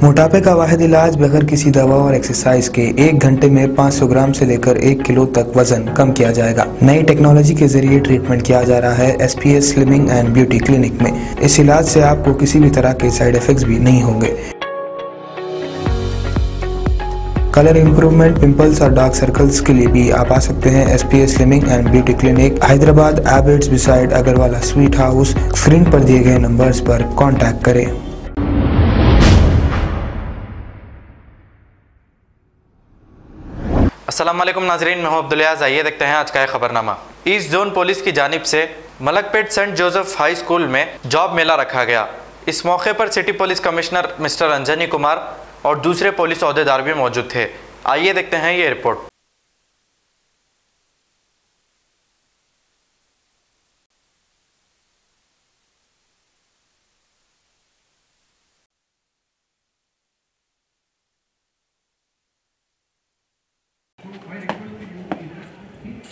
मोटापे का वाहिद इलाज बगैर किसी दवा और एक्सरसाइज के 1 घंटे में 500 ग्राम से लेकर 1 किलो तक वजन कम किया जाएगा। नई टेक्नोलॉजी के जरिए ट्रीटमेंट किया जा रहा है SPS slimming and beauty clinic में। इस इलाज से आपको किसी भी तरह के साइड इफेक्ट्स भी नहीं होंगे। कलर इंप्रूवमेंट, पिंपल्स और डार्क सर्कल्स के लिए भी आप आ सकते हैं SPS slimming and beauty clinic, Hyderabad, एबर्ट्स beside Agarwala sweet house. Screen पर दिए गए नंबर्स पर कॉन्टैक्ट करें। अस्सलाम वालेकुम नाजरीन, मैं हूं अब्दुलियाज़। आइए देखते हैं आज का खबरनामा। ईस्ट जोन पुलिस की जानिब से Malakpet saint Joseph high school में जॉब मेला रखा गया। इस मौके पर city police commissioner mister Anjani Kumar और दूसरे पुलिस ओहदेदार भी मौजूद थे। आइए देखते हैं ये रिपोर्ट।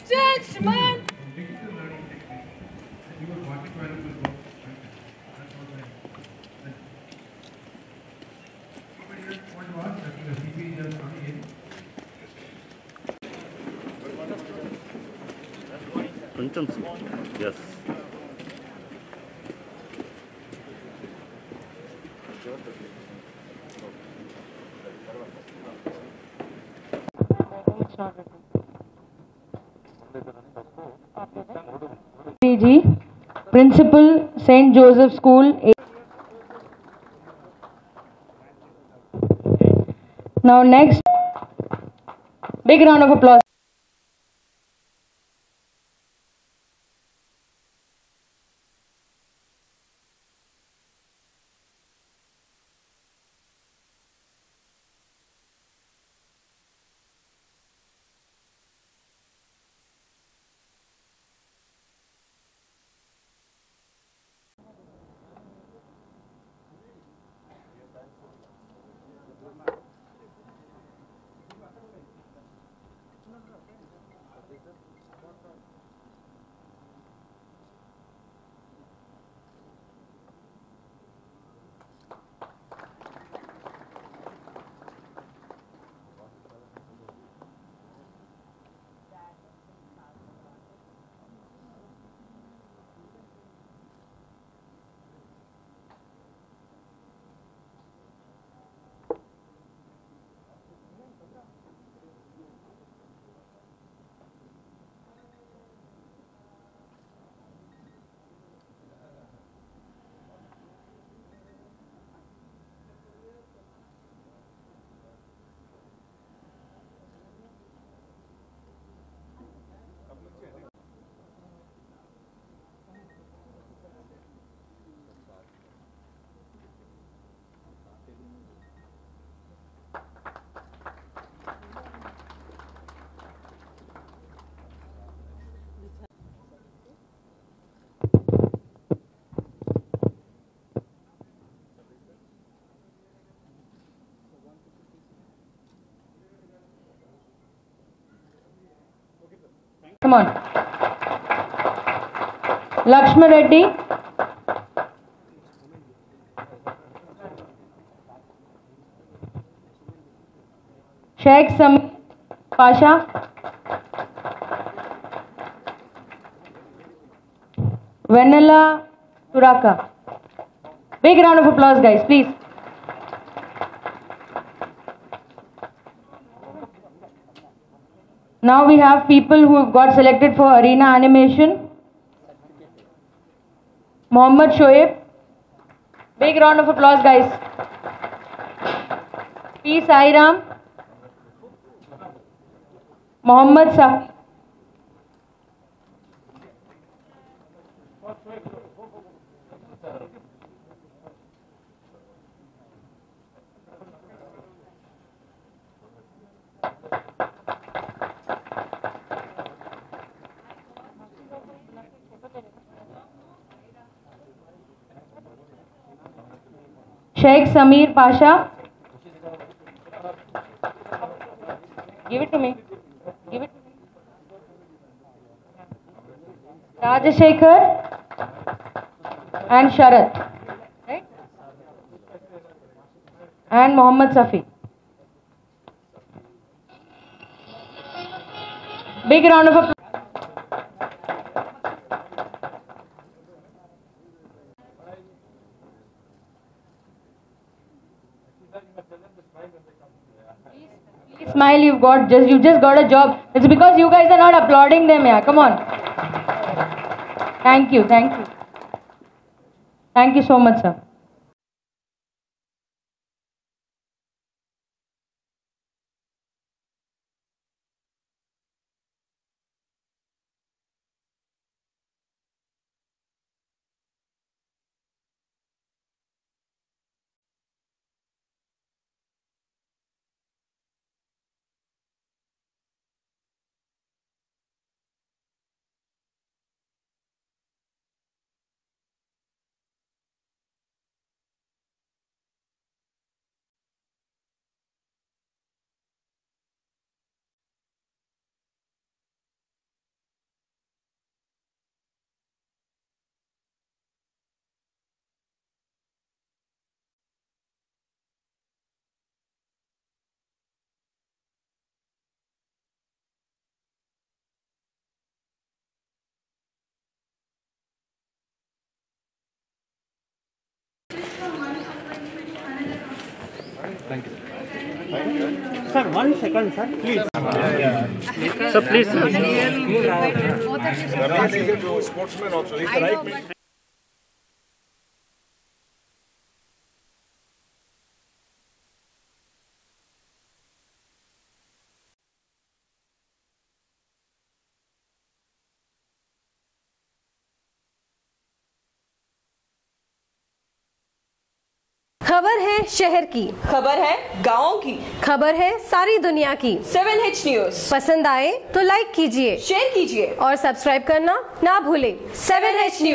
Judgment. Yes. जी, principal saint Joseph school. Now next, big round of applause. Come on. Lakshman Reddy. Sheikh Samir Pasha. Vanilla Turaka. Big round of applause, guys, please. Now we have people who have got selected for arena animation. Mohammad Shoaib. Big round of applause, guys. P. Sairam. Mohammad Safi. Sheikh Samir Pasha. Give it to me. Give it to me. Rajashekhar and Sharat. Right? and Mohammad Safi. Big round of applause. Please smile, you just got a job. It's because you guys are not applauding them, yeah. Come on. Thank you. Thank you so much, sir. Sir, 1 second, sir, please. Sir, please, sir. Sportsman also. He's the right man. खबर है शहर की, खबर है गाँव की, खबर है सारी दुनिया की। 7H न्यूज पसंद आए तो लाइक कीजिए, शेयर कीजिए और सब्सक्राइब करना ना भूलें। 7H news.